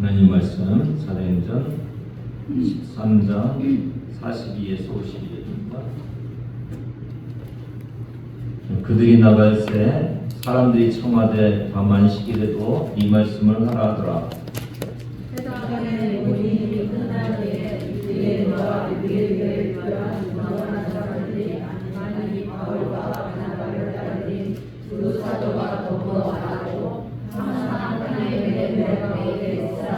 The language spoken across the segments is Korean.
하나님 말씀 사도행전 13장 42에서 51절입니다. 그들이 나갈새 사람들이 청하되 밤안식일에도 이 말씀을 하라 하더라. 세상에 우리 끝나게 유대인과 유대인들과 유망한 사람들이 많이 바울과 바나바를 따르니 두 사도가 더불어 말하고 항상 하나님의 명령에 있으라.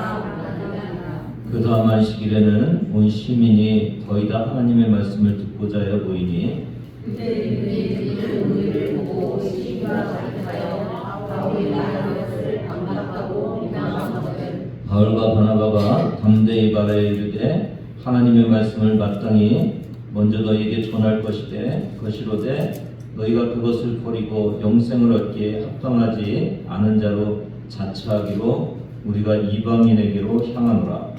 그 다음 안식일에는 온 시민이 거의 다 하나님의 말씀을 듣고자 하여 모이니 유대인들이 우리를 보고 시기가 가득하여 바울이 말하는 것을 반박하고 비난하거든. 바울과 바나바가 담대히 말하여 이르되 하나님의 말씀을 마땅히 먼저 너희에게 전할 것이로되 너희가 그것을 버리고 영생을 얻기에 합당하지 않은 자로 자처하기로 우리가 이방인에게로 향하노라.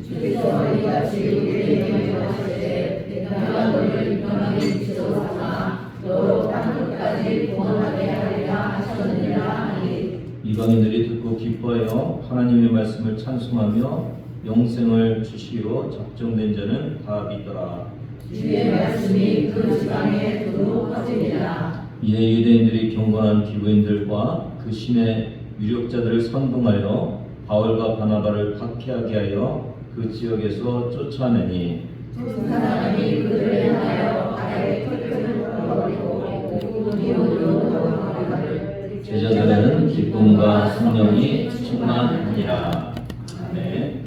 주께서 너희같이 유대인에게 하시되 내가 너희를 유명하게 미치러 삼아 너로 땅 끝까지 구원하게 하리라 하셨느니라 하니 이방인들이 듣고 기뻐하여 하나님의 말씀을 찬송하며 영생을 주시기로 작정된 자는 다 믿더라. 주의 말씀이 그 지방에 두루 퍼지니라. 이에 유대인들이 경건한 기부인들과 그 신의 유력자들을 선동하여 바울과 바나바를 박해하게 하여 그 지역에서 쫓아내니 두 사람이 그들을 향하여 발에 털끝을 걸어버리고 누구도 도망하기를 제자들은 기쁨과 성령이 충만하니라. 네.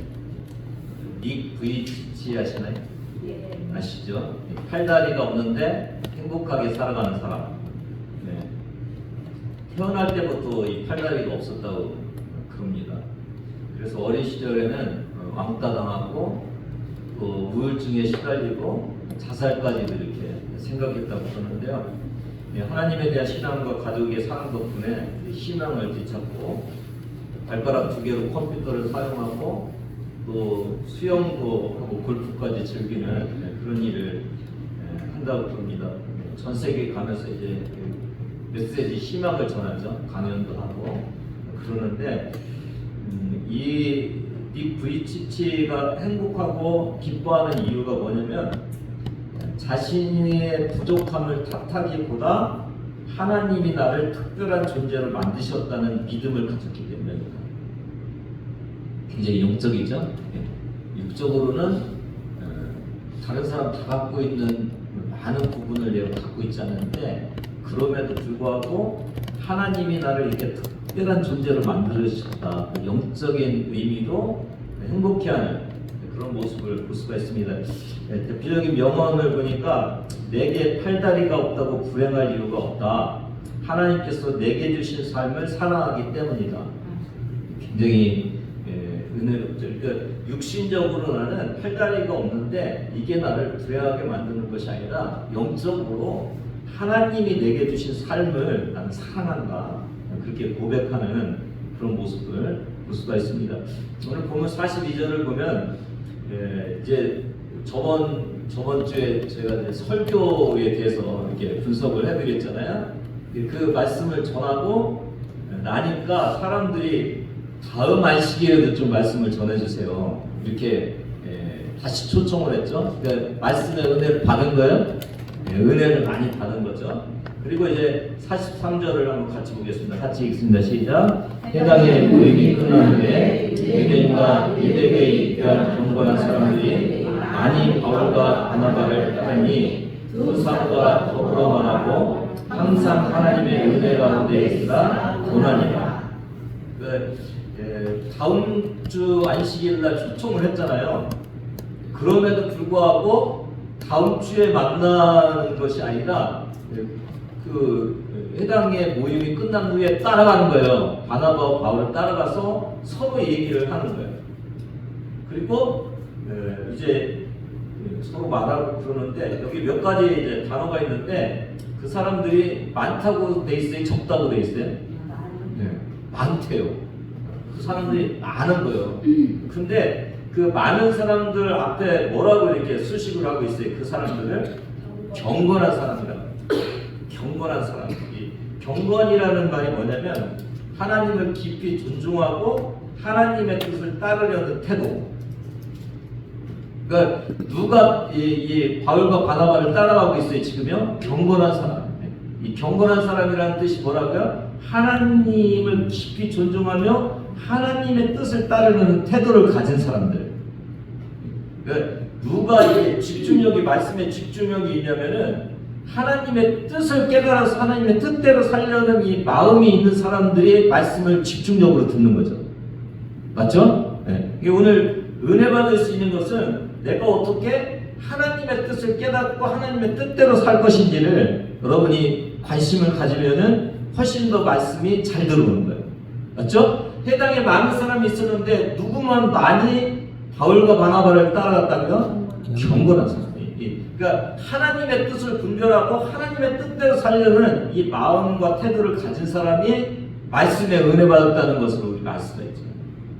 닉 브이치치 아시나요? 아시죠? 팔다리가 없는데 행복하게 살아가는 사람. 네. 태어날 때부터 이 팔다리가 없었다고 그럽니다. 그래서 어린 시절에는 왕따 당하고 또 우울증에 시달리고 자살까지도 이렇게 생각했다고 그러는데요. 하나님에 대한 신앙과 가족의 사랑 덕분에 희망을 되찾고 발가락 두 개로 컴퓨터를 사용하고 또 수영도 하고 골프까지 즐기는 그런 일을 한다고 그럽니다. 전 세계에 가면서 이제 메시지 희망을 전하죠. 강연도 하고 그러는데 이 VCC가 행복하고 기뻐하는 이유가 뭐냐면 자신의 부족함을 탓하기보다 하나님이 나를 특별한 존재로 만드셨다는 믿음을 가졌기 때문입니다. 굉장히 영적이죠. 육적으로는 다른 사람 다 갖고 있는 많은 부분을 내가 갖고 있지 않는데 그럼에도 불구하고 하나님이 나를 이렇게 특별한 존재로 만드셨다. 영적인 의미로 행복해하는 그런 모습을 볼 수가 있습니다. 대표적인 명언을 보니까 내게 팔다리가 없다고 불행할 이유가 없다. 하나님께서 내게 주신 삶을 사랑하기 때문이다. 굉장히 은혜롭죠. 그러니까 육신적으로 나는 팔다리가 없는데 이게 나를 불행하게 만드는 것이 아니라 영적으로 하나님이 내게 주신 삶을 나는 사랑한다. 그렇게 고백하는 그런 모습을 볼 수가 있습니다. 오늘 보면 42절을 보면 이제 저번 주에 제가 이제 설교에 대해서 이렇게 분석을 해드렸잖아요. 그 말씀을 전하고 나니까 사람들이 다음 안식일에도 좀 말씀을 전해주세요. 이렇게 다시 초청을 했죠. 그러니까 말씀의 은혜를 받은 거예요. 은혜를 많이 받은 거죠. 그리고 이제 43절을 한번 같이 보겠습니다. 같이 읽습니다. 시작. 해당의 모임이 끝난 후에 유대인과 유대교에 입교한 경건한 사람들이 많이 바울과 바나바를 따르니 두 사도가 더불어 말하고 항상 하나님의 은혜 가운데 있으라 고난이라. 다음 주 안식일 날 초청을 했잖아요. 그럼에도 불구하고 다음 주에 만나는 것이 아니라 그 해당의 모임이 끝난 후에 따라가는 거예요. 바나바와 바울을 따라가서 서로 얘기를 하는 거예요. 그리고 이제 서로 말하고 그러는데 여기 몇 가지 이제 단어가 있는데 그 사람들이 많다고 돼 있어요, 적다고 돼 있어요? 네, 많대요. 그 사람들이 많은 거예요. 근데 그 많은 사람들 앞에 뭐라고 이렇게 수식을 하고 있어요? 그 사람들을 경건한 사람이라고. 경건한 사람. 이 경건이라는 말이 뭐냐면 하나님을 깊이 존중하고 하나님의 뜻을 따르려는 태도. 그러니까 누가 이 바울과 바나바를 따라가고 있어요 지금요? 경건한 사람. 이 경건한 사람이라는 뜻이 뭐라고요? 하나님을 깊이 존중하며 하나님의 뜻을 따르는 태도를 가진 사람들. 그러니까 누가 이 집중력이 말씀에 집중력이 있냐면은 하나님의 뜻을 깨달아서 하나님의 뜻대로 살려는 이 마음이 있는 사람들이 말씀을 집중적으로 듣는 거죠. 맞죠? 네. 오늘 은혜 받을 수 있는 것은 내가 어떻게 하나님의 뜻을 깨닫고 하나님의 뜻대로 살 것인지를 여러분이 관심을 가지면은 훨씬 더 말씀이 잘 들어오는 거예요. 맞죠? 해당에 많은 사람이 있었는데 누구만 많이 바울과 바나바를 따라갔다고요? 경건한 사람. 그러니까 하나님의 뜻을 분별하고 하나님의 뜻대로 살려는 이 마음과 태도를 가진 사람이 말씀에 은혜 받았다는 것을 우리가 알 수가 있죠.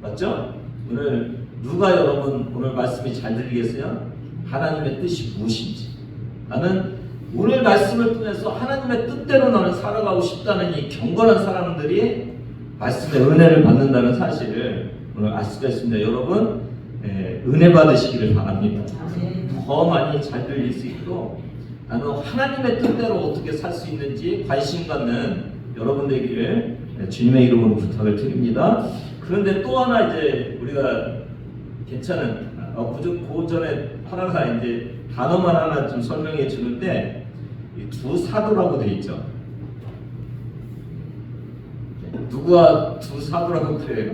맞죠? 오늘 누가 여러분 오늘 말씀이 잘 들리겠어요? 하나님의 뜻이 무엇인지. 나는 오늘 말씀을 통해서 하나님의 뜻대로 나는 살아가고 싶다는 이 경건한 사람들이 말씀의 은혜를 받는다는 사실을 오늘 알 수가 있습니다. 여러분 은혜 받으시기를 바랍니다. 더 많이 잘 들릴 수 있고 나는 하나님의 뜻대로 어떻게 살 수 있는지 관심 갖는 여러분 되기를 주님의 이름으로 부탁을 드립니다. 그런데 또 하나 이제 우리가 괜찮은 그 전에 하나가 이제 단어만 하나 좀 설명해 주는데 두 사도라고 돼 있죠. 누가 두 사도라고 그래요?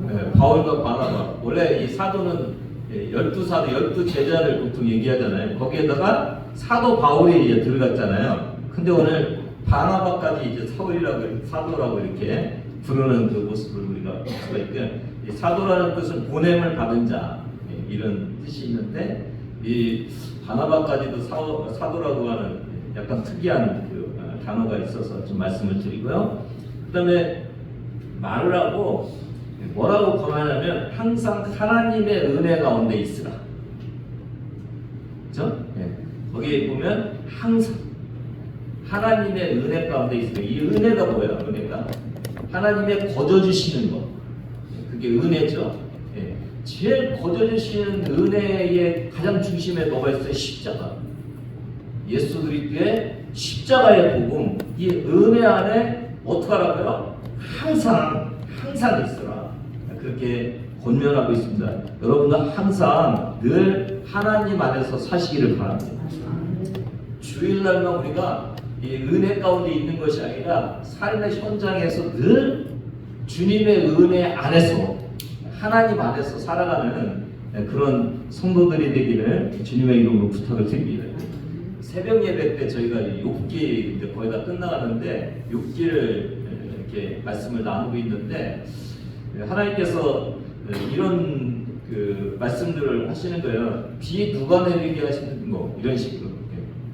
네, 바울과 바나바. 원래 이 사도는 12사도, 12제자를 보통 얘기하잖아요. 거기에다가 사도 바울이 이제 들어갔잖아요. 근데 오늘 바나바까지 이제 사도라고 이렇게 부르는 그 모습을 우리가 볼 수가 있고요. 이 사도라는 뜻은 보냄을 받은 자, 이런 뜻이 있는데, 이 바나바까지도 사도라고 하는 약간 특이한 그 단어가 있어서 좀 말씀을 드리고요. 그 다음에 말을 하고 뭐라고 권하냐면 항상 하나님의 은혜 가운데 있으라. 그렇죠? 네. 거기에 보면 항상 하나님의 은혜 가운데 있으라. 이 은혜가 뭐예요? 은혜가 하나님의 거저주시는 것. 그게 은혜죠. 네. 제일 거저주시는 은혜의 가장 중심에 뭐가 있어요? 십자가. 예수 그리스도의 십자가의 복음. 이 은혜 안에 어떻게 하라고요? 항상 있으라. 그렇게 권면하고 있습니다. 여러분도 항상 늘 하나님 안에서 사시기를 바랍니다. 주일날만 우리가 이 은혜 가운데 있는 것이 아니라 삶의 현장에서 늘 주님의 은혜 안에서 하나님 안에서 살아가는 그런 성도들이 되기를 주님의 이름으로 부탁을 드립니다. 새벽 예배 때 저희가 6기 거의 다 끝나가는데 6기를 이렇게 말씀을 나누고 있는데 하나님께서 이런 그 말씀들을 하시는 거예요. 비 누가 내리게 하시는 거 이런 식으로.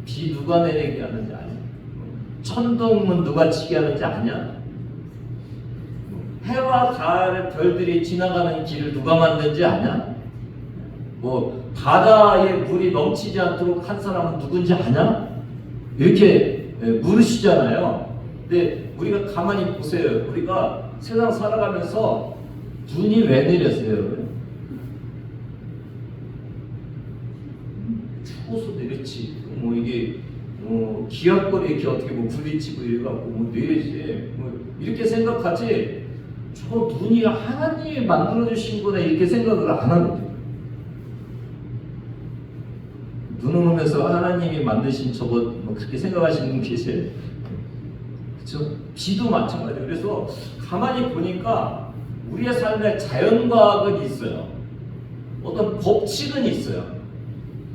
비 누가 내리게 하는지 아냐? 천둥은 누가 치게 하는지 아냐? 해와 달 별들이 지나가는 길을 누가 만든지 아냐? 뭐 바다에 물이 넘치지 않도록 한 사람은 누군지 아냐? 이렇게 물으시잖아요. 근데 우리가 가만히 보세요. 우리가 세상 살아가면서 눈이 왜 내렸어요? 추워서 내렸지. 뭐 이게 기압거리 이렇게 어떻게 뭐 부딪히고 이래갖고 뭐 내리지. 뭐 이렇게 생각하지. 저 눈이 하나님이 만들어 주신 거네 이렇게 생각을 안 하는 거죠. 눈을 오면서 하나님이 만드신 저거 뭐 그렇게 생각하시는 분 계세요. 그렇죠? 비도 마찬가지예요. 그래서 가만히 보니까 우리의 삶에 자연과학은 있어요. 어떤 법칙은 있어요.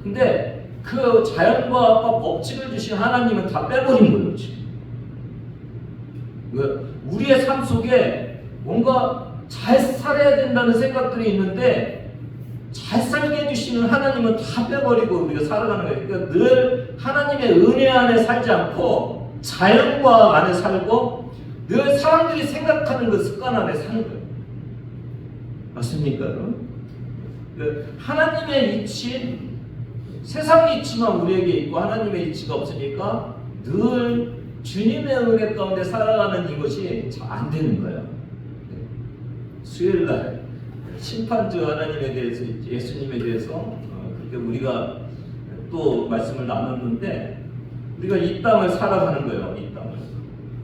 근데 그 자연과학과 법칙을 주신 하나님은 다 빼버린 거예요. 지금. 우리의 삶 속에 뭔가 잘 살아야 된다는 생각들이 있는데 잘 살게 해주시는 하나님은 다 빼버리고 우리가 살아가는 거예요. 그러니까 늘 하나님의 은혜 안에 살지 않고 자연과학 안에 살고 늘 사람들이 생각하는 그 습관 안에 사는 거예요. 맞습니까, 여러분? 하나님의 이치, 세상의 이치만 우리에게 있고 하나님의 이치가 없으니까 늘 주님의 은혜 가운데 살아가는 이것이 잘 안 되는 거예요. 수요일날 심판주 하나님에 대해서 예수님에 대해서 그렇게 우리가 또 말씀을 나눴는데 우리가 이 땅을 살아가는 거예요. 이 땅을.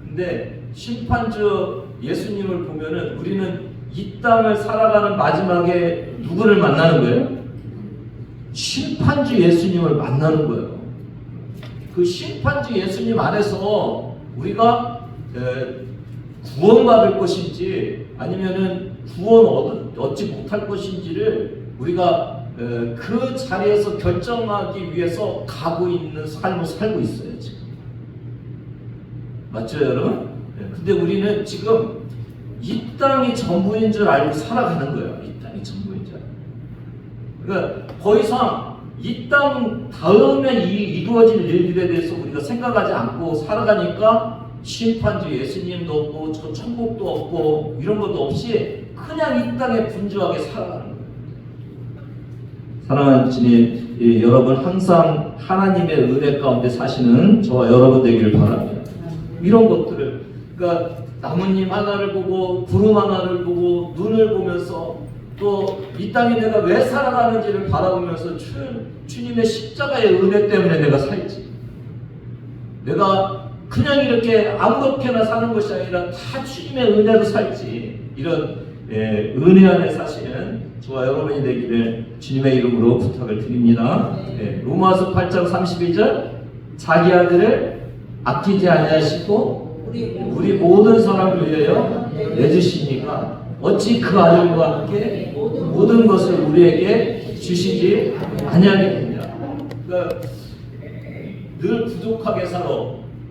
근데 심판주 예수님을 보면은 우리는 이 땅을 살아가는 마지막에 누구를 만나는 거예요? 심판주 예수님을 만나는 거예요. 그 심판주 예수님 안에서 우리가 구원받을 것인지 아니면은 구원 얻지 못할 것인지를 우리가 그 자리에서 결정하기 위해서 가고 있는 삶을 살고 있어요 지금. 맞죠 여러분? 근데 우리는 지금 이 땅이 전부인 줄 알고 살아가는 거예요. 이 땅이 전부인 줄. 그러니까 더 이상 이 땅 다음에 이루어질 일들에 대해서 우리가 생각하지 않고 살아가니까 심판주 예수님도 없고 저 천국도 없고 이런 것도 없이 그냥 이 땅에 분주하게 살아가는 거예요. 사랑하는 주님, 여러분 항상 하나님의 은혜 가운데 사시는 저와 여러분 되기를 바랍니다. 이런 것들을 그러니까 나뭇잎 하나를 보고 구름 하나를 보고 눈을 보면서 또 이 땅에 내가 왜 살아가는지를 바라보면서 주님의 십자가의 은혜 때문에 내가 살지. 내가 그냥 이렇게 아무렇게나 사는 것이 아니라 다 주님의 은혜로 살지. 이런 은혜 안에 사시는 저와 여러분이 되기를 주님의 이름으로 부탁을 드립니다. 로마서 8장 32절 자기 아들을 아끼지 아니하시고 우리 모든 사람을 위하여 내주시니까 어찌 그 아들과 함께 모든 것을 우리에게 주시지 아니하겠느냐. 그러니까 늘 부족하게 살아.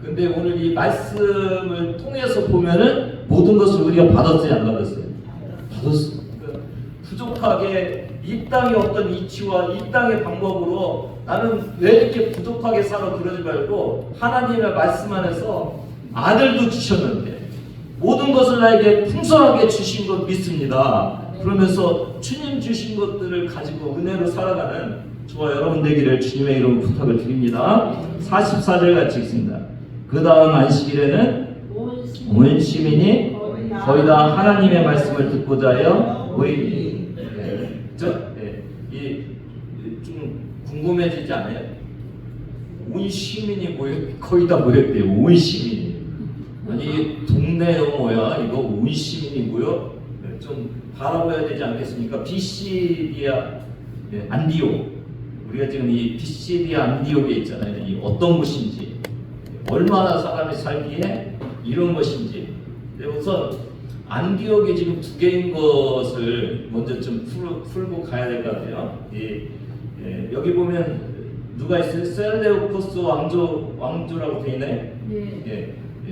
근데 오늘 이 말씀을 통해서 보면은 모든 것을 우리가 받았어요, 안 받았어요? 받았어. 그러니까 부족하게 이 땅의 어떤 이치와 이 땅의 방법으로 나는 왜 이렇게 부족하게 살아 그러지 말고 하나님의 말씀 안에서 아들도 주셨는데 모든 것을 나에게 풍성하게 주신 것 믿습니다. 그러면서 주님 주신 것들을 가지고 은혜로 살아가는 저와 여러분 되기를 주님의 이름으로 부탁을 드립니다. 44절 같이 읽습니다. 그 다음 안식일에는 온 시민이 거의 다 하나님의 말씀을 듣고자 하여 모이니. 좀 궁금해지지 않아요? 온 시민이 거의 다 모였대요. 온 시민이. 아니 동네 영어야 이거 온 시민이 모여? 좀 바라봐야 되지 않겠습니까? 비시디아 안디옥. 우리가 지금 이 비시디아 안디옥에 있잖아요. 이 어떤 곳인지, 얼마나 사람이 살기에 이런 것인지. 우선 안디옥이 지금 두 개인 것을 먼저 좀 풀고 가야 될 것 같아요. 여기 보면 누가 있어요? 셀레우코스 왕조라고 되어 있나요?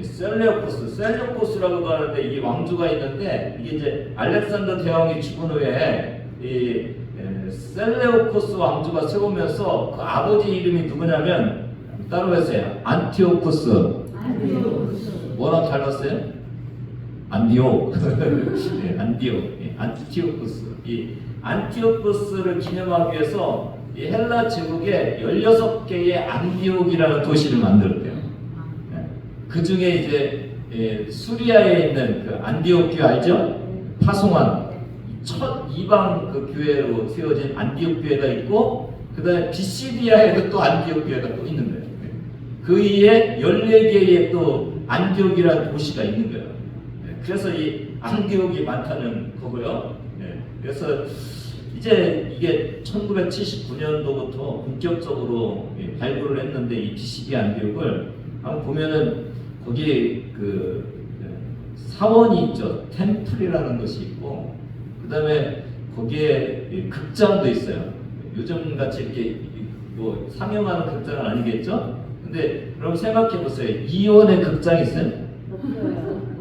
셀레우코스라고도 하는데 이 왕조가 있는데 이게 이제 알렉산더 대왕이 죽은 후에 이 셀레우코스 왕조가 세우면서 그 아버지 이름이 누구냐면 따로 했어요. 안티오코스. 뭐랑 닮았어요? 안디옥. 안티오코스. 이 안티오코스를 기념하기 위해서 이 헬라 제국에 16개의 안디옥이라는 도시를 만들었대요. 그 중에 이제 수리아에 있는 그 안디옥 교회 알죠? 파송한 첫 이방 그 교회로 세워진 안디옥 교회가 있고, 그 다음에 비시디아에도 또 안디옥 교회가 또 있는 거예요. 그 위에 14개의 또 안디옥이라는 도시가 있는 거예요. 그래서 이 안디옥이 많다는 거고요. 그래서 이제 이게 1979년도부터 본격적으로 발굴을 했는데 이 비시디아 안디옥을 한번 보면은 거기 그 사원이 있죠. 템플이라는 것이 있고, 그 다음에 거기에 극장도 있어요. 요즘 같이 이렇게 뭐 상영하는 극장은 아니겠죠? 근데 그럼 생각해 보세요. 이원의 극장 있어요?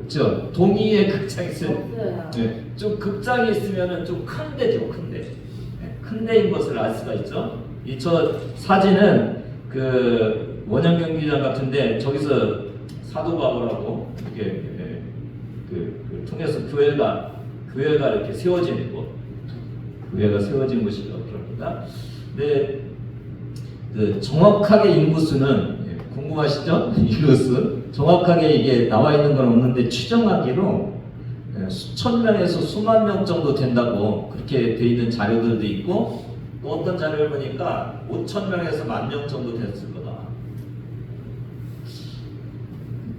없죠. 동의의 극장 있어요? 네. 좀 극장이 있으면은 좀 큰 데죠, 큰 데. 큰 데인 것을 알 수가 있죠. 이 저 사진은 그 원형 경기장 같은데 저기서 사도 바울하고 이렇게 그 통해서 교회가 이렇게 세워지는 곳, 교회가 세워진 곳이라고 그럽니다. 근데 그 정확하게 인구수는 궁금하시죠? 인구수 정확하게 이게 나와 있는 건 없는데 추정하기로 수천 명에서 수만 명 정도 된다고 그렇게 돼 있는 자료들도 있고, 또 어떤 자료를 보니까 5천 명에서 1만 명 정도 됐을 거다.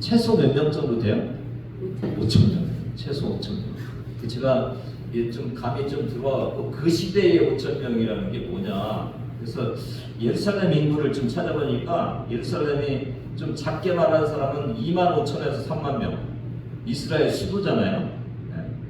최소 몇 명 정도 돼요? 5천 명. 최소 5천 명. 제가 좀 감이 좀 들어와갖고 그 시대의 5천 명이라는 게 뭐냐. 그래서 예루살렘 인구를 좀 찾아보니까 예루살렘이 좀 작게 말하는 사람은 2만 5천에서 3만 명. 이스라엘 수도잖아요.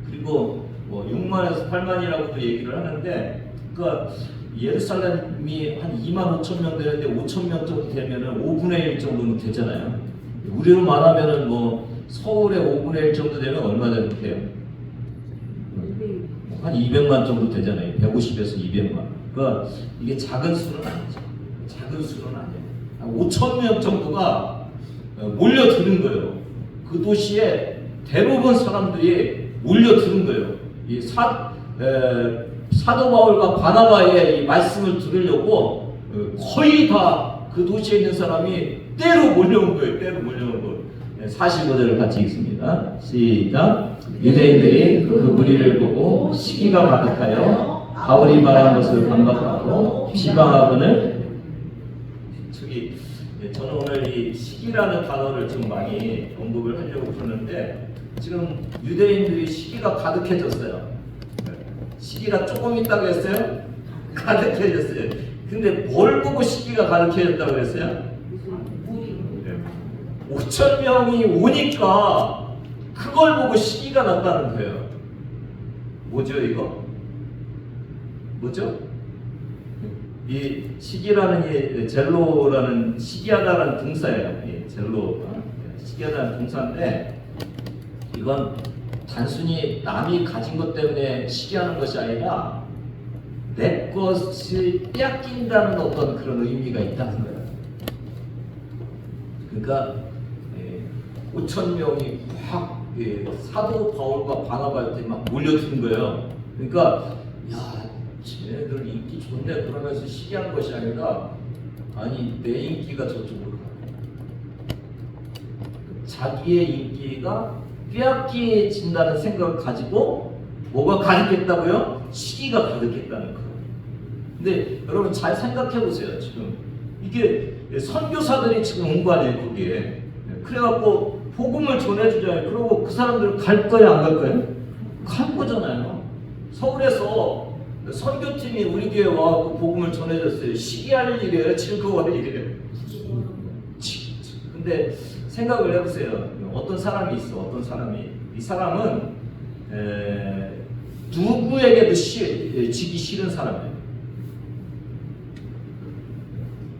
그리고 뭐 6만에서 8만이라고도 얘기를 하는데, 그러니까 예루살렘이 한 2만 5천 명 되는데 5천 명 정도 되면은 5분의 1 정도는 되잖아요. 우리로 말하면은 뭐 서울의 5분의 1 정도 되면 얼마 정도 돼요? 한 200만 정도 되잖아요. 150에서 200만. 그러니까 이게 작은 수는 아니죠. 작은 수는 아니에요. 한 5천 명 정도가 몰려드는 거예요. 그 도시에 대부분 사람들이 몰려드는 거예요. 이 사도 바울과 바나바의 이 말씀을 들으려고 거의 다 그 도시에 있는 사람이 때로 몰려온 거예요. 때로 몰려온 거. 45절을 같이 읽습니다. 시작. 유대인들이 그 무리를 보고 시기가 가득하여 바울이 말한 것을 반박하고 비방하거늘. 저는 오늘 이 시기라는 단어를 좀 많이 언급을 하려고 그러는데, 지금 유대인들이 시기가 가득해졌어요. 시기가 조금 있다고 했어요? 가득해졌어요. 근데 뭘 보고 시기가 가득해졌다고 했어요? 5천 명이 오니까 그걸 보고 시기가 났다는 거예요. 뭐죠 이거? 뭐죠? 이 시기라는 이 젤로라는 시기하다라는 동사예요. 젤로 시기하다는 동사인데, 이건 단순히 남이 가진 것 때문에 시기하는 것이 아니라 내 것을 빼앗긴다는 어떤 그런 의미가 있다는 거예요. 그러니까 5천 명이 확 사도 바울과 바나바한테 막 몰려드는 거예요. 그러니까 야, 쟤네들 인기 좋네 그러면서 시기한 것이 아니라, 아니 내 인기가 저쪽으로 가. 자기의 인기가 빼앗겨진다는 생각을 가지고 뭐가 가득했다고요? 시기가 가득했다는 거예요. 근데 여러분 잘 생각해 보세요. 지금 이게 선교사들이 지금 온 거 아니에요 거기에. 그래갖고 복음을 전해주잖아요. 그리고 그 사람들은 갈 거야 안 갈 거예요? 갈 거잖아요. 서울에서 선교팀이 우리 교회에 와서 복음을 전해줬어요. 시기할 일이에요? 즐거워할 일이에요? 근데 생각을 해보세요. 어떤 사람이 있어. 어떤 사람이. 이 사람은 누구에게도 지기 싫은 사람이에요.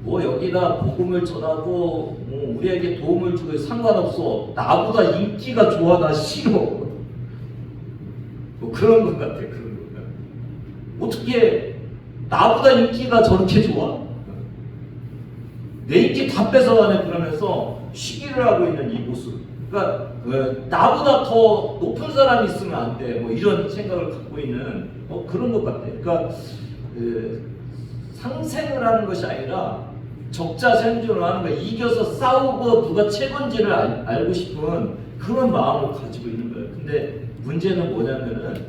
뭐 여기다 복음을 전하고 뭐 우리에게 도움을 주고 상관없어. 나보다 인기가 좋아. 나 싫어. 뭐 그런 것 같아. 그런 것 같아. 어떻게 나보다 인기가 저렇게 좋아? 내 인기 다 뺏어가네. 그러면서 시기를 하고 있는 이 모습. 그러니까 나보다 더 높은 사람이 있으면 안 돼. 뭐 이런 생각을 갖고 있는 그런 것 같아. 그러니까 상생을 하는 것이 아니라 적자 생존을 하는 거야. 이겨서 싸우고 누가 최고인지를 알고 싶은 그런 마음을 가지고 있는 거예요. 근데 문제는 뭐냐면은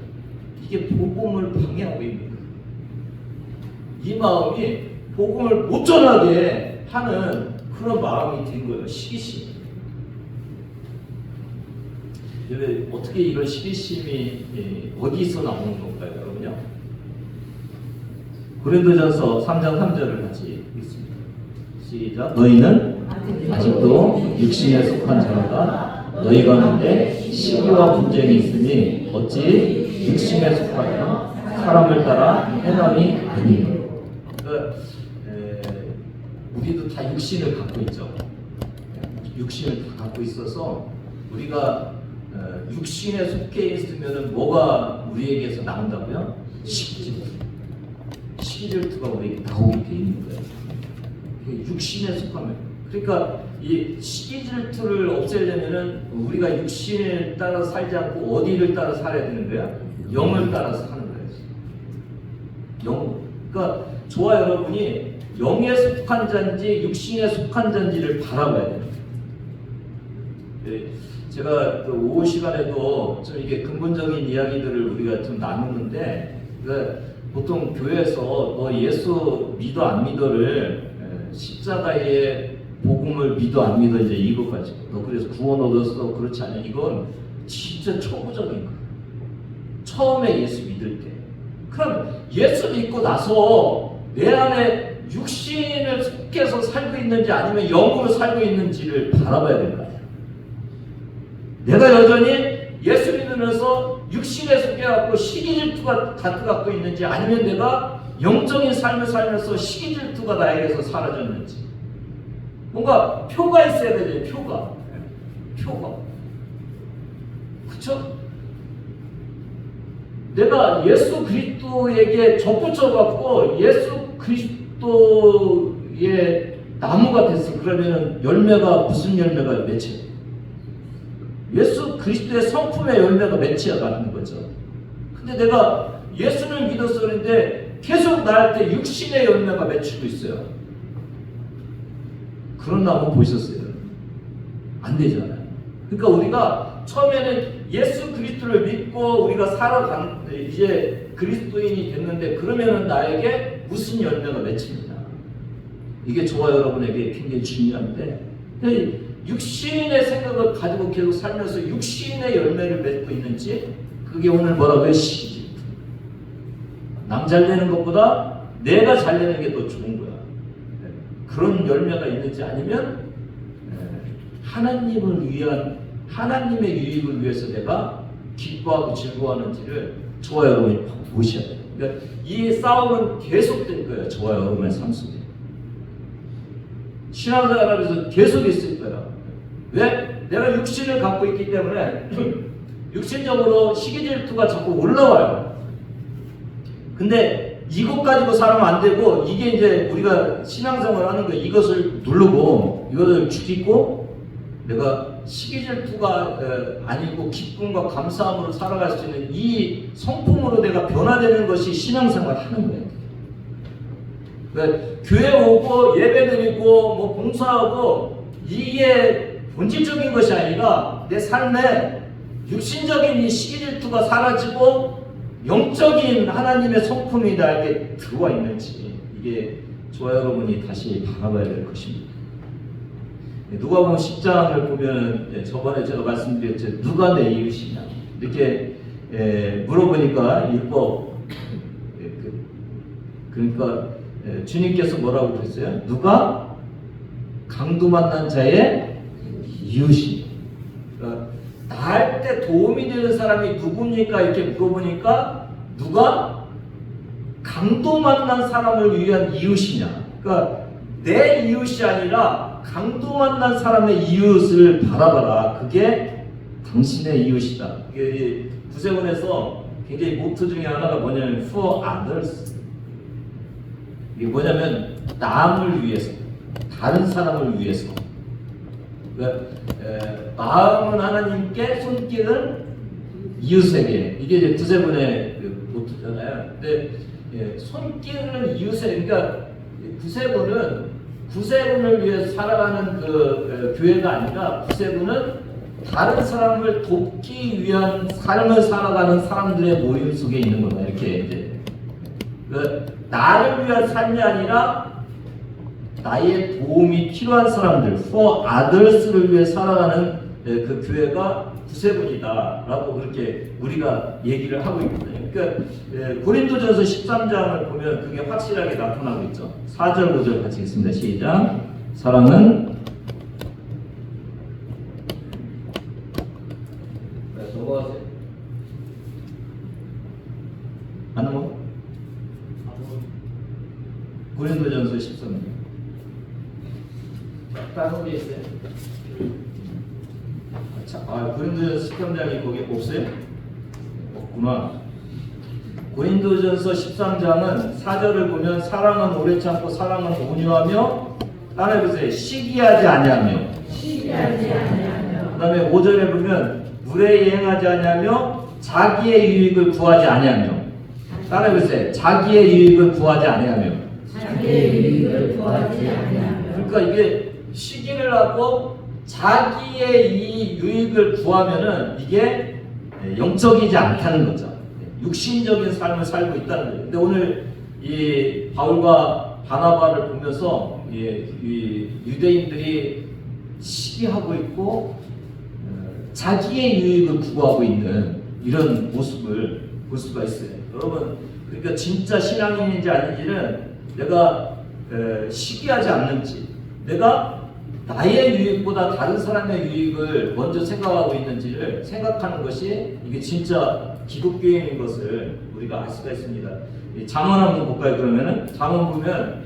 이게 복음을 방해하고 있는 거예요. 이 마음이 복음을 못 전하게 하는 그런 마음이 된 거예요. 시기심. 어떻게 이런 시기심이 어디서 나오는 건가요, 여러분요? 고린도전서 3장 3절을 같이 읽습니다. 시작. 너희는 아직도 육신에 속한 자로다. 너희 가운데 시기와 분쟁이 있으니 어찌 육신에 속하여 사람을 따라 행함이 아니요. 그러니까 우리도 다 육신을 갖고 있죠. 육신을 다 갖고 있어서 우리가 육신에 속해 있으면 뭐가 우리에게서 나온다고요? 시기질투가 우리에게 나오게 돼 있는 거예요. 육신에 속하면. 그러니까 이 시기질투를 없애려면은 우리가 육신을 따라 살지 않고 어디를 따라 살아야 되는 거야? 영을 따라서 하는 거예요. 영. 그러니까 저와 여러분이 영에 속한 자인지 육신에 속한 자인지를 바라봐야 돼요. 제가 그 오후 시간에도 좀 이게 근본적인 이야기들을 우리가 좀 나누는데, 보통 교회에서 너 예수 믿어 안 믿어를 십자가의 복음을 믿어 안 믿어 이제 이거 가지고 너 그래서 구원 얻었어 그렇지 않냐, 이건 진짜 초보적인 거야. 처음에 예수 믿을 때. 그럼 예수 믿고 나서 내 안에 육신을 속해서 살고 있는지 아니면 영으로 살고 있는지를 바라봐야 될 거 아니야. 내가 여전히 예수 믿으면서 육신에 속해갖고 시기질투가 갖고 있는지, 아니면 내가 영적인 삶을 살면서 시기질투가 나에게서 사라졌는지. 뭔가 표가 있어야 되죠. 표가. 그쵸? 내가 예수 그리스도에게 접붙여갖고 예수 그리스도의 나무가 됐어. 그러면은 열매가 무슨 열매가 맺혀요? 예수 그리스도의 성품의 열매가 맺혀가는 거죠. 근데 내가 예수를 믿어서 그런데 계속 나한테 육신의 열매가 맺히고 있어요. 그런 나무 보셨어요? 안 되잖아요. 그러니까 우리가 처음에는 예수 그리스도를 믿고 우리가 살아간 이제 그리스도인이 됐는데, 그러면은 나에게 무슨 열매가 맺힙니다. 이게 저와 여러분에게 굉장히 중요한데, 육신의 생각을 가지고 계속 살면서 육신의 열매를 맺고 있는지, 그게 오늘 뭐라고요? 시기질투. 남 잘 되는 것보다 내가 잘 되는 게 더 좋은 거야. 그런 열매가 있는지, 아니면 하나님을 위한, 하나님의 유익을 위해서 내가 기뻐하고 즐거워하는지를 저와 여러분이 보셔야 돼요. 그러니까 이 싸움은 계속될 거예요. 저와 여러분의 삶 속에. 신앙생활하면서 계속 있을 거예요. 왜? 내가 육신을 갖고 있기 때문에 육신적으로 시기질투가 자꾸 올라와요. 근데 이것 가지고 살면 안 되고, 이게 이제 우리가 신앙생활 하는 거예요. 이것을 누르고 이것을 죽이고 내가 시기질투가 아니고 기쁨과 감사함으로 살아갈 수 있는 이 성품으로 내가 변화되는 것이 신앙생활 하는 거예요. 그러니까 교회 오고 예배드리고 뭐 봉사하고 이게 본질적인 것이 아니라 내 삶에 육신적인 이 시기질투가 사라지고 영적인 하나님의 성품이 나에게 들어와 있는지, 이게 저와 여러분이 다시 바라봐야 될 것입니다. 누가복음 10장을 보면 저번에 제가 말씀드렸죠. 누가 내 이웃이냐 이렇게 물어보니까 율법, 그러니까 주님께서 뭐라고 그랬어요? 누가 강도 만난 자의 이웃이. 그러니까 나한테 도움이 되는 사람이 누굽니까? 이렇게 물어보니까 누가 강도 만난 사람을 위한 이웃이냐. 그러니까 내 이웃이 아니라 강도 만난 사람의 이웃을 바라봐라. 그게 당신의 이웃이다. 이게 구세군에서 굉장히 모토 중에 하나가 뭐냐면 for others. 이게 뭐냐면 남을 위해서, 다른 사람을 위해서. 그러니까 마음은 하나님께, 손길은 이웃에게. 이게 이제 구세군의 그 모토잖아요. 근데 손길은 이웃에, 그러니까 구세군을 위해서 살아가는 그 교회가 아니라, 구세군은 다른 사람을 돕기 위한 삶을 살아가는 사람들의 모임 속에 있는 거다. 이렇게 이제 나를 위한 삶이 아니라 나의 도움이 필요한 사람들, for others를 위해 살아가는 그 교회가 구세군이다라고 그렇게 우리가 얘기를 하고 있거든요. 그러니까 고린도전서 13장을 보면 그게 확실하게 나타나고 있죠. 4절 5절 같이 읽습니다. 시작. 사랑은 넘어가세요. 안 넘어? 고린도전서 13장. 다른 게 있어요? 고린도전서 13장이 거기 없어요? 없구나. 고린도전서 13장은 4절을 보면 사랑은 오래 참고 사랑은 온유하며, 따라해보세요. 시기하지 아니하며. 그 다음에 5절에 보면 물에 행하지 아니하며 자기의 유익을 구하지 아니하며. 따라해보세요. 자기의 유익을 구하지 아니하며. 그러니까 이게 시기를 하고 자기의 이 유익을 구하면은 이게 영적이지 않다는 거죠. 육신적인 삶을 살고 있다는 거예요. 근데 오늘 이 바울과 바나바를 보면서 이 유대인들이 시기하고 있고 자기의 유익을 구하고 있는 이런 모습을 볼 수가 있어요. 여러분, 그러니까 진짜 신앙인인지 아닌지는 내가 시기하지 않는지, 내가 나의 유익보다 다른 사람의 유익을 먼저 생각하고 있는지를 생각하는 것이 이게 진짜 기독교인인 것을 우리가 알 수가 있습니다. 잠언 한번 볼까요? 그러면은 잠언 보면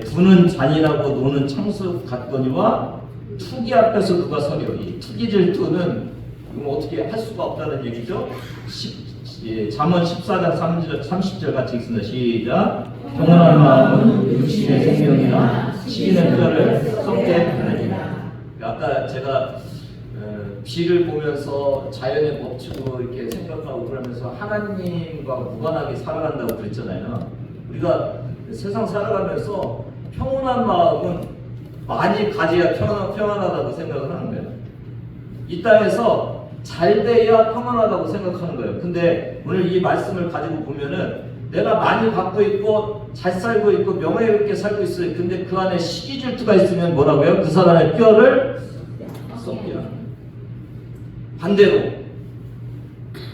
부는 잔인하고 노는 창수 같거니와 투기 앞에서 누가 서려. 이 투기 질투는 어떻게 할 수가 없다는 얘기죠. 잠언 14장 30절 같이 읽습니다. 시작. 평온한 마음은 육신의 생명이나 시인의 뼈를 썩게 하느니라. 아까 제가 비를 보면서 자연의 법칙으로 이렇게 생각하고 그러면서 하나님과 무관하게 살아간다고 그랬잖아요. 우리가 세상 살아가면서 평온한 마음은 많이 가져야 평안하다고 생각을 하는 거예요. 이 땅에서 잘 돼야 평안하다고 생각하는 거예요. 근데 오늘 이 말씀을 가지고 보면은 내가 많이 갖고 있고 잘 살고 있고 명예롭게 살고 있어요. 근데 그 안에 시기 질투가 있으면 뭐라고요? 그 사람의 뼈를 썩게 하는. 반대로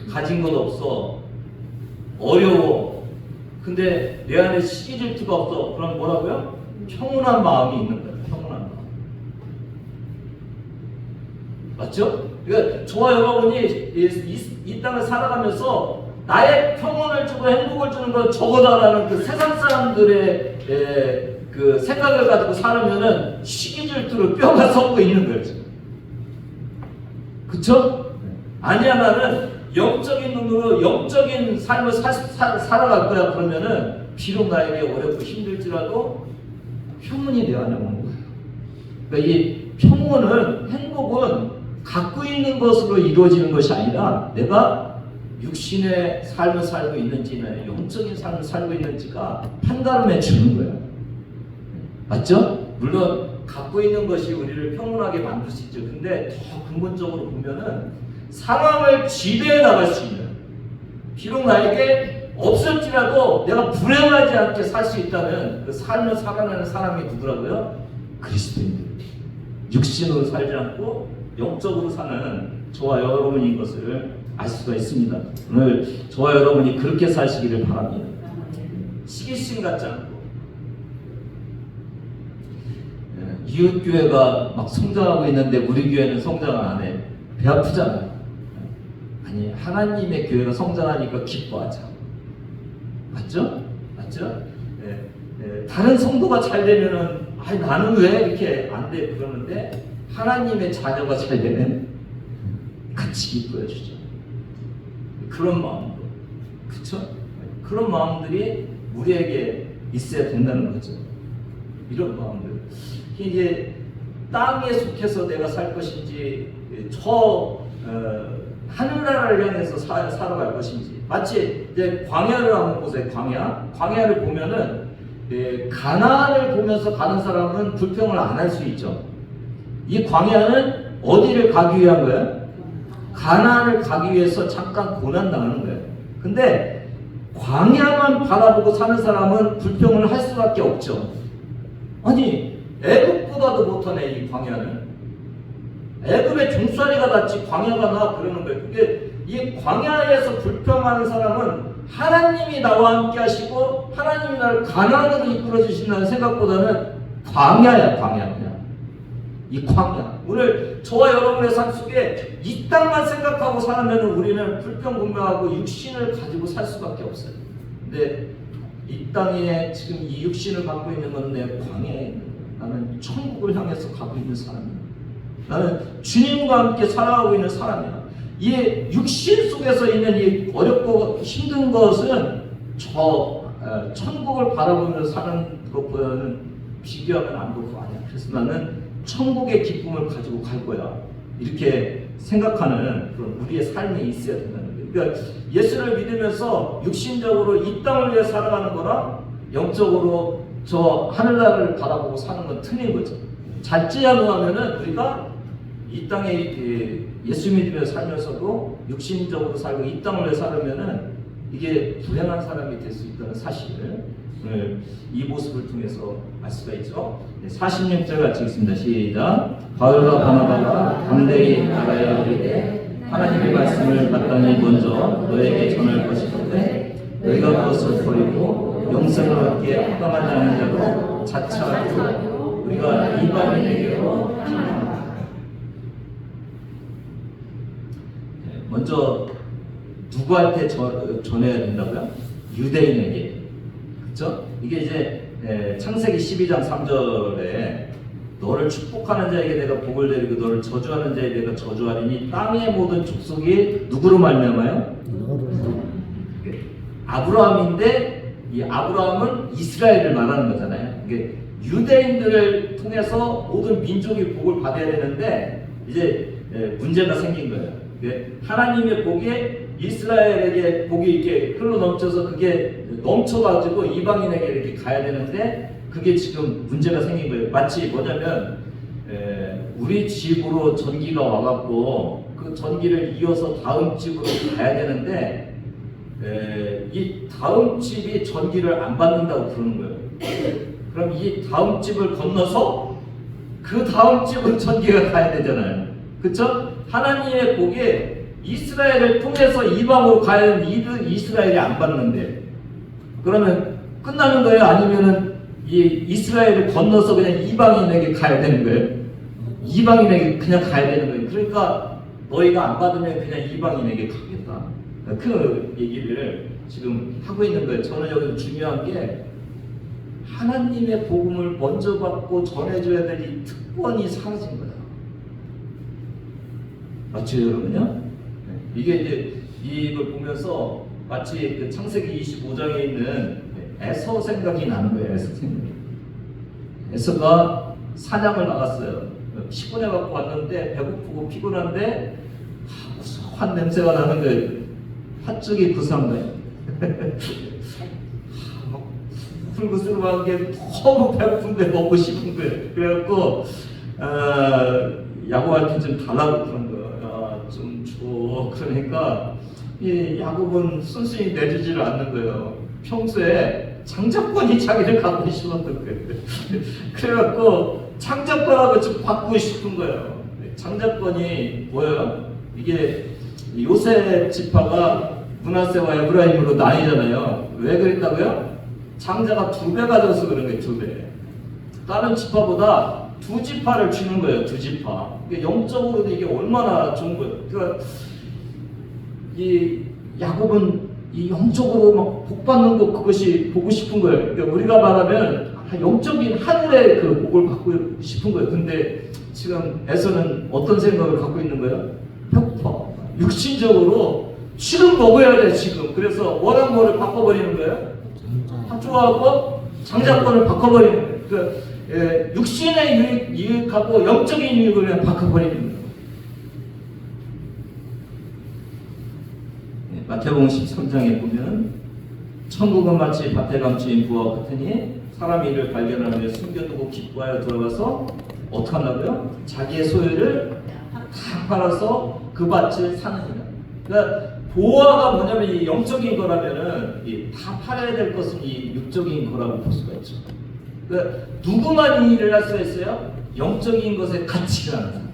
가진 것 없어, 어려워, 근데 내 안에 시기 질투가 없어. 그럼 뭐라고요? 평온한 마음이 있는 거예요. 평온한 마음. 맞죠? 그러니까 저와 여러분이 이 땅을 살아가면서 나의 평온을 주고 행복을 주는 건 저거다라는 그 세상 사람들의 그 생각을 가지고 살면은 시기 질투로 뼈가 썩고 있는 거예요. 지금. 그쵸? 아니야, 나는 영적인 눈으로 영적인 삶을 살아갈 거야. 그러면은 비록 나에게 어렵고 힘들지라도 평온이 내 안에 오는 거예요. 그러니까 이 평온은, 행복은 갖고 있는 것으로 이루어지는 것이 아니라 내가 육신의 삶을 살고 있는지는 영적인 삶을 살고 있는지가 판가름해 주는 거예요. 맞죠? 물론 갖고 있는 것이 우리를 평온하게 만들 수 있죠. 근데 더 근본적으로 보면은 상황을 지배해 나갈 수 있는, 비록 나에게 없을지라도 내가 불행하지 않게 살 수 있다는 그 삶을 살아내는 사람이 누구라고요? 그리스도인들. 육신으로 살지 않고 영적으로 사는 저와 여러분인 것을 알 수가 있습니다. 오늘 저와 여러분이 그렇게 사시기를 바랍니다. 시기심 같지 않고 이웃교회가 막 성장하고 있는데 우리 교회는 성장을 안 해. 배 아프잖아요. 아니, 하나님의 교회가 성장하니까 기뻐하자. 맞죠? 맞죠? 다른 성도가 잘 되면은 아니, 나는 왜 이렇게 안 돼? 그러는데 하나님의 자녀가 잘 되면 같이 기뻐해 주죠. 그런 마음도, 그쵸? 그런 마음들이 우리에게 있어야 된다는 거죠. 이런 마음들. 이제 땅에 속해서 내가 살 것인지, 하늘나라를 향해서 살아갈 것인지. 마치 이제 광야를 한번 보세요. 광야를 보면은 가나안을 보면서 가는 사람은 불평을 안 할 수 있죠. 이 광야는 어디를 가기 위한 거예요? 가나안을 가기 위해서 잠깐 고난 당하는 거예요. 근데 광야만 바라보고 사는 사람은 불평을 할 수밖에 없죠. 아니, 애굽보다도 못하네, 이 광야는. 애굽의 종살이가 낫지 광야가 나, 그러는 거예요. 근데 이 광야에서 불평하는 사람은 하나님이 나와 함께 하시고 하나님이 나를 가나안으로 이끌어 주신다는 생각보다는 광야야, 광야. 이 광야. 오늘 저와 여러분의 삶 속에 이 땅만 생각하고 살면 우리는 불평분명하고 육신을 가지고 살 수밖에 없어요. 근데 이 땅에 지금 이 육신을 갖고 있는 건 내 광야에 있는 거예요. 나는 천국을 향해서 가고 있는 사람이야. 나는 주님과 함께 살아가고 있는 사람이야. 이 육신 속에서 있는 이 어렵고 힘든 것은 천국을 바라보면서 사는 것보다는 비교하면 안 될 거 아니야. 그래서 나는 천국의 기쁨을 가지고 갈 거야. 이렇게 생각하는 그런 우리의 삶이 있어야 된다는 거예요. 그러니까 예수를 믿으면서 육신적으로 이 땅을 위해 살아가는 거랑 영적으로 저 하늘나라를 바라보고 사는 건 틀린 거죠. 잘 찌어놓으면은 우리가 이 땅에 예수 믿으며 살면서도 육신적으로 살고 이 땅을 살으면은 이게 불행한 사람이 될 수 있다는 사실을 오늘 이 모습을 통해서 알 수가 있죠. 46절 같이 읽습니다. 시작. 바울과 바나바가 담대히 나가야 이르되 하나님의 말씀을 마땅히 먼저 너에게 전할 것이던데 너희가 그것을 버리고 영생을 얻기에 합당하지 않은 자로 자처하고 우리가 이방인에게로 향한다. 먼저 누구한테 전해야 된다고요? 유대인에게. 그렇죠? 이게 이제 창세기 12장 3절에 너를 축복하는 자에게 내가 복을 내리고 너를 저주하는 자에게 내가 저주하리니 땅의 모든 족속이 누구로 말미암아요? 아브라함인데 이 아브라함은 이스라엘을 말하는 거잖아요. 이게 유대인들을 통해서 모든 민족이 복을 받아야 되는데 이제 문제가 생긴 거예요. 하나님의 복이 이스라엘에게 복이 이렇게 흘러 넘쳐서 그게 넘쳐가지고 이방인에게 이렇게 가야 되는데 그게 지금 문제가 생긴 거예요. 마치 뭐냐면 우리 집으로 전기가 와갖고 그 전기를 이어서 다음 집으로 가야 되는데 이 다음 집이 전기를 안 받는다고 그러는 거예요. 그럼 이 다음 집을 건너서 그 다음 집은 전기가 가야 되잖아요. 그렇죠? 하나님의 복이 이스라엘을 통해서 이방으로 가야 되는 이스라엘이 안 받는데 그러면 끝나는 거예요? 아니면은 이 이스라엘을 건너서 그냥 이방인에게 가야 되는 거예요? 이방인에게 그냥 가야 되는 거예요. 그러니까 너희가 안 받으면 그냥 이방인에게 가겠다. 그 얘기를 지금 하고 있는 거예요. 저는 여기 중요한 게 하나님의 복음을 먼저 받고 전해줘야 될 이 특권이 사라진 거예요. 맞죠, 여러분요? 이게 이제 이걸 보면서 마치 그 창세기 25장에 있는 에서 생각이 나는 거예요. 에서 생각이. 에서가 사냥을 나갔어요. 피곤해 갖고 왔는데 배고프고 피곤한데 무슨 냄새가 나는 거예요. 팥죽이 구수한 거예요. 풀구스름한 게 너무 배고픈데 먹고 싶은 거예요. 그래갖고 야곱한테 좀 달라고 그런 거예요. 좀 줘. 그러니까 이 야곱은 순순히 내주지를 않는 거예요. 평소에 장자권이 자기를 갖고 싶었던 거예요. 그래갖고 장자권하고 좀 바꾸고 싶은 거예요. 장자권이 뭐예요? 이게 요셉 지파가 므낫세와 에브라임으로 나뉘잖아요. 왜 그랬다고요? 장자가 2배 가져서 그런 거예요. 2배. 다른 지파보다 2지파를 주는 거예요. 2지파. 영적으로도 이게 얼마나 좋은 거예요. 그러니까 이 야곱은 이 영적으로 막 복 받는 거 그것이 보고 싶은 거예요. 그러니까 우리가 말하면 영적인 하늘의 그 복을 받고 싶은 거예요. 근데 지금 에서는 어떤 생각을 갖고 있는 거예요? 배고파. 육신적으로 지금 먹어야 돼 지금. 그래서 원하는 거를 바꿔버리는 거예요. 합주하고 장자권을 바꿔버리는 거예요. 그러니까 육신의 유익하고 영적인 유익을 그냥 바꿔버리는 거예요. 마태복음 13장에 보면 천국은 마치 밭에 감추인 부와 같으니 사람이 이를 발견하며 숨겨두고 기뻐하여 들어가서 어떻게 한다고요? 자기의 소유를 다 팔아서 그 밭을 사느니라. 그러니까 보화가 뭐냐면 이 영적인 거라면은 다 팔아야 될 것은 이 육적인 거라고 볼 수가 있죠. 그러니까 누구만 이 일을 할 수가 있어요? 영적인 것에 가치가 하는 사람.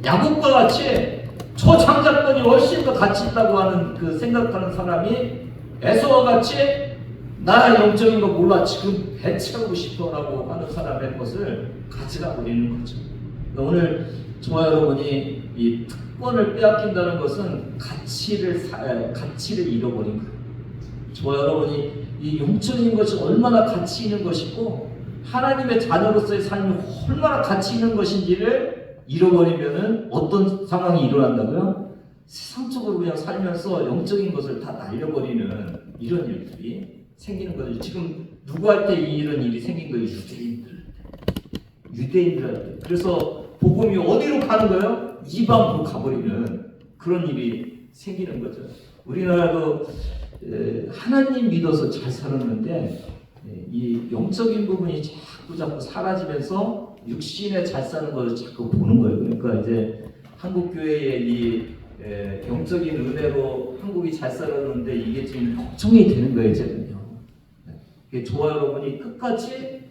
야곱과 같이 저 장자권이 훨씬 더 가치 있다고 하는 그 생각하는 사람이 에서와 같이 나 영적인 거 몰라 지금 배 채우고 싶어라고 하는 사람의 것을 가져가 버리는 거죠. 그러니까 오늘 저와 여러분이 이 특권을 빼앗긴다는 것은 가치를 잃어버린 거예요. 저와 여러분이 이 영적인 것이 얼마나 가치 있는 것이고 하나님의 자녀로서의 삶이 얼마나 가치 있는 것인지를 잃어버리면은 어떤 상황이 일어난다고요? 세상적으로 그냥 살면서 영적인 것을 다 날려버리는 이런 일들이 생기는 거죠. 지금 누구한테 이런 일이 생긴 거예요? 유대인들한테. 그래서 복음이 어디로 가는 거예요? 이방으로 가버리는 그런 일이 생기는 거죠. 우리나라도 하나님 믿어서 잘 살았는데 이 영적인 부분이 자꾸 사라지면서 육신에 잘 사는 걸 자꾸 보는 거예요. 그러니까 이제 한국 교회의 이 영적인 은혜로 한국이 잘 살았는데 이게 지금 걱정이 되는 거예요, 이제는요. 네. 저와 여러분이 끝까지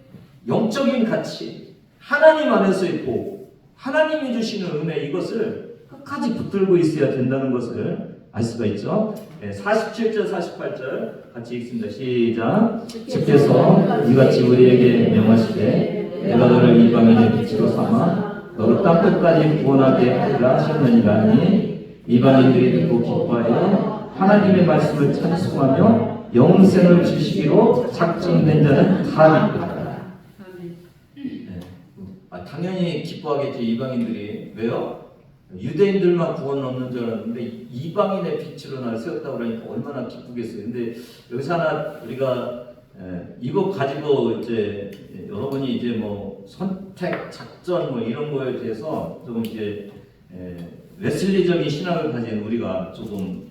영적인 가치, 하나님 안에서의 복, 하나님이 주시는 은혜 이것을 끝까지 붙들고 있어야 된다는 것을 알 수가 있죠. 47절, 48절 같이 읽습니다. 시작. 주께서 이같이 우리에게 명하시되 내가 너를 이방인의 빛으로 삼아 너를 땅 끝까지 구원하게 하리라 하셨느니라 하니 이방인들이 듣고 기뻐하여 하나님의 말씀을 찬송하며 영생을 주시기로 작정된 자는 다 믿더라. 당연히 기뻐하겠지 이방인들이. 왜요? 유대인들만 구원 얻는 줄 알았는데 이방인의 빛으로 나를 세웠다고 그러니까 얼마나 기쁘겠어요. 근데 여기서 하나 우리가 이거 가지고 이제 여러분이 이제 뭐 선택, 작전 뭐 이런 거에 대해서 좀 이제 웨슬리적인 신학을 가진 우리가 조금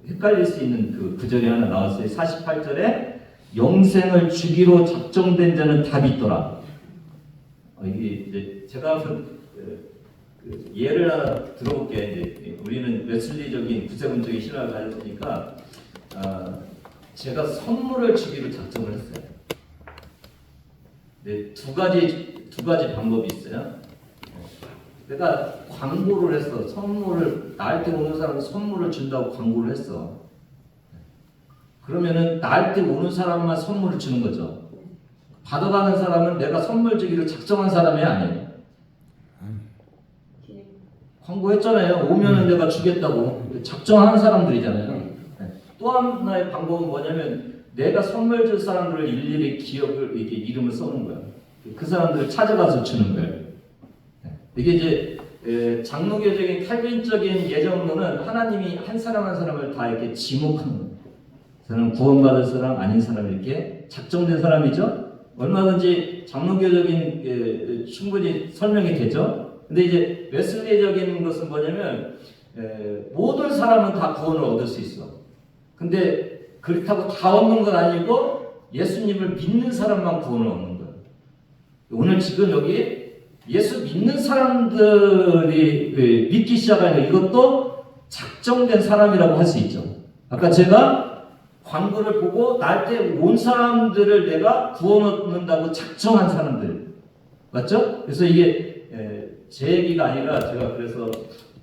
헷갈릴 수 있는 그 구절이 하나 나왔어요. 48절에 영생을 주기로 작정된 자는 다 믿더라. 이게 이제 제가 한번 예를 하나 들어볼게. 이제 우리는 웨슬리적인 구세군적인 신학을 가졌으니까 제가 선물을 주기로 작정을 했어요. 네, 두 가지 방법이 있어요. 내가 광고를 했어. 선물을 나한테 오는 사람은 선물을 준다고 광고를 했어. 그러면은 나한테 오는 사람만 선물을 주는 거죠. 받아가는 사람은 내가 선물 주기로 작정한 사람이 아니에요. 광고했잖아요. 오면은 내가 주겠다고 작정한 사람들이잖아요. 또 하나의 방법은 뭐냐면 내가 선물 줄 사람들을 일일이 기억을 이게 이름을 써놓은 거예요. 그 사람들을 찾아가서 주는 거예요. 이게 이제 장로교적인 칼빈적인 예정론은 하나님이 한 사람 한 사람을 다 이렇게 지목하는 거예요. 그 사람 구원받을 사람 아닌 사람 이렇게 작정된 사람이죠. 얼마든지 장로교적인 충분히 설명이 되죠. 근데 이제 웨슬리적인 것은 뭐냐면 모든 사람은 다 구원을 얻을 수 있어. 근데 그렇다고 다 얻는 건 아니고 예수님을 믿는 사람만 구원을 얻는 거예요. 오늘 지금 여기 예수 믿는 사람들이 믿기 시작하는 이것도 작정된 사람이라고 할 수 있죠. 아까 제가 광고를 보고 나한테 온 사람들을 내가 구원 얻는다고 작정한 사람들 맞죠? 그래서 이게 제 얘기가 아니라 제가 그래서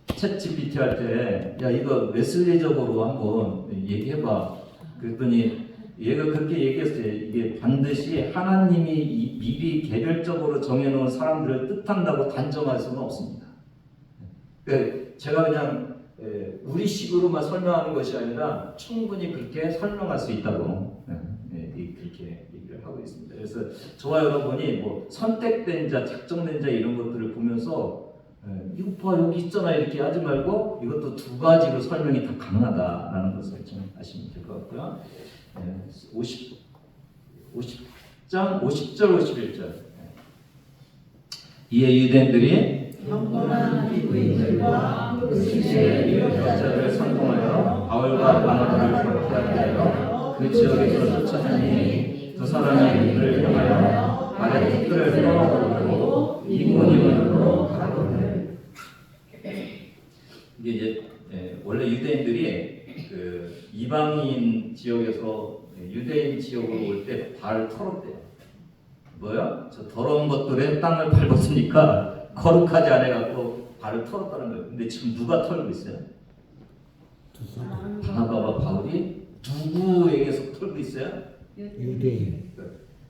챗 GPT 할 때 야 이거 웨슬리적으로 한번 얘기해봐. 그랬더니 얘가 그렇게 얘기했어요. 이게 반드시 하나님이 미리 개별적으로 정해놓은 사람들을 뜻한다고 단정할 수는 없습니다. 제가 그냥 우리식으로만 설명하는 것이 아니라 충분히 그렇게 설명할 수 있다고 그렇게 얘기를 하고 있습니다. 그래서 저와 여러분이 뭐 선택된 자, 작정된 자 이런 것들을 보면서 이거 봐 여기 있잖아 이렇게 하지 말고 이것도 두 가지로 설명이 다 가능하다라는 것을 좀 아시면 될 것 같고요. 50장 50절 51절 이에 유대인들이 경건한 기부인들과 그리스도의 유력자를 선동하여 바울과 바나바를 박해하게 하여 그 지역에서 쫓아내니 두 사람이 그를 향하여 말의 뜰을 떨어버리고 이모니온으로 가로되. 이게 이제 원래 유대인들이 그 이방인 지역에서 유대인 지역으로 올 때 발을 털었대요. 뭐야? 저 더러운 것들의 땅을 밟았으니까 거룩하지 않아갖고 발을 털었다는 거예요. 근데 지금 누가 털고 있어요? 바나바와 바울이 누구에게서 털고 있어요? 유대인.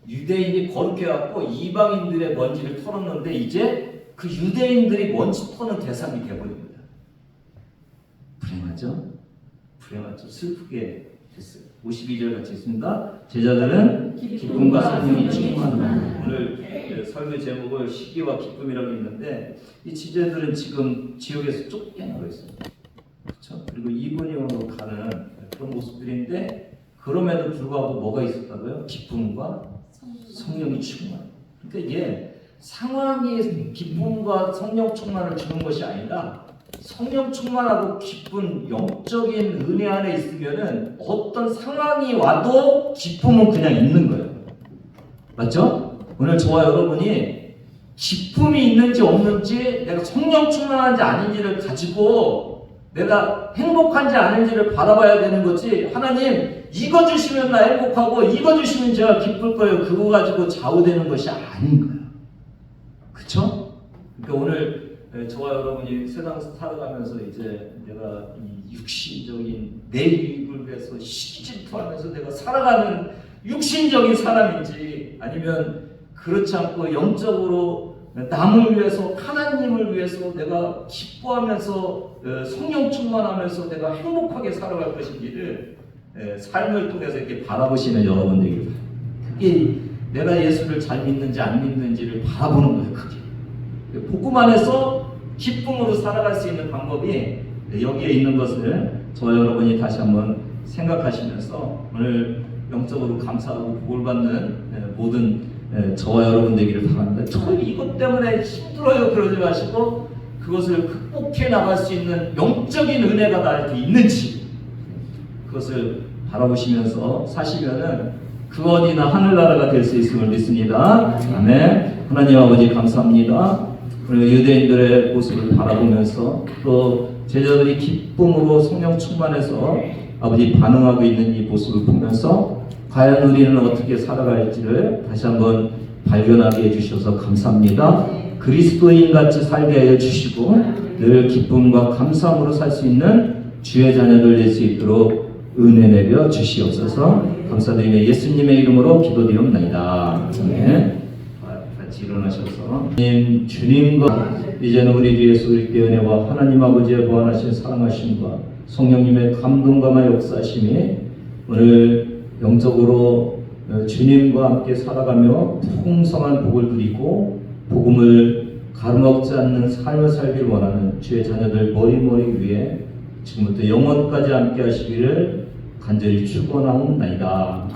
유대인이 거룩해갖고 이방인들의 먼지를 털었는데 이제 그 유대인들이 먼지 터는 대상이 되어버립니다. 불행하죠? 불행하죠? 슬프게 됐어요. 52절 같이 있습니다. 제자들은 기쁨과 설명이 충만합니다. 오늘 설교 제목을 시기와 기쁨이라고 했는데 이 제자들은 지금 지옥에서 쫓겨나고 있어요. 그렇죠? 그리고 이분이온으로 가는 그런 모습들인데 그럼에도 불구하고 뭐가 있었다고요? 기쁨과 성령이 충만. 그러니까 이게 상황이 기쁨과 성령 충만을 주는 것이 아니라 성령 충만하고 기쁜 영적인 은혜 안에 있으면은 어떤 상황이 와도 기쁨은 그냥 있는 거예요. 맞죠? 오늘 저와 여러분이 기쁨이 있는지 없는지, 내가 성령 충만한지 아닌지를 가지고 내가 행복한지 아닌지를 바라봐야 되는 거지. 하나님 이거 주시면 나 행복하고 이거 주시면 제가 기쁠 거예요, 그거 가지고 좌우되는 것이 아닌 거예요. 그쵸? 그러니까 오늘 저와 여러분이 세상 살아가면서 이제 내가 이 육신적인 내 유익을 위해서 시기질투하면서 내가 살아가는 육신적인 사람인지, 아니면 그렇지 않고 영적으로 남을 위해서, 하나님을 위해서 내가 기뻐하면서 성령 충만하면서 내가 행복하게 살아갈 것인지를 삶을 통해서 이렇게 바라보시는 여러분들이, 그게 내가 예수를 잘 믿는지 안 믿는지를 바라보는 거예요. 그게 복음 안에서 기쁨으로 살아갈 수 있는 방법이 여기에 있는 것을 저와 여러분이 다시 한번 생각하시면서 오늘 영적으로 감사하고 복을 받는 모든 저와 여러분 되기를 바랍니다. 저 이것 때문에 힘들어요 그러지 마시고, 그것을 극복해 나갈 수 있는 영적인 은혜가 나한테 있는지 그것을 바라보시면서 사시면은 그 어디나 하늘나라가 될 수 있음을 믿습니다. 아멘. 하나님 아버지 감사합니다. 우리 유대인들의 모습을 바라보면서 또 제자들이 기쁨으로 성령 충만해서 아버지 반응하고 있는 이 모습을 보면서 과연 우리는 어떻게 살아갈지를 다시 한번 발견하게 해주셔서 감사합니다. 그리스도인같이 살게 하여 주시고 늘 기쁨과 감사함으로 살 수 있는 주의 자녀들 될 수 있도록 은혜 내려 주시옵소서. 감사드리며 예수님의 이름으로 기도드리옵나이다. 아멘. 같이 일어나셔서 주님과 이제는 우리 주 예수 그리스도의 은혜와 하나님 아버지의 무한하신 사랑하심과 성령님의 감동과 역사심이 오늘 영적으로 주님과 함께 살아가며 풍성한 복을 누리고 복음을 가로막지 않는 삶을 살기를 원하는 주의 자녀들 머리머리 위에 지금부터 영원까지 함께 하시기를 간절히 축원하옵나이다.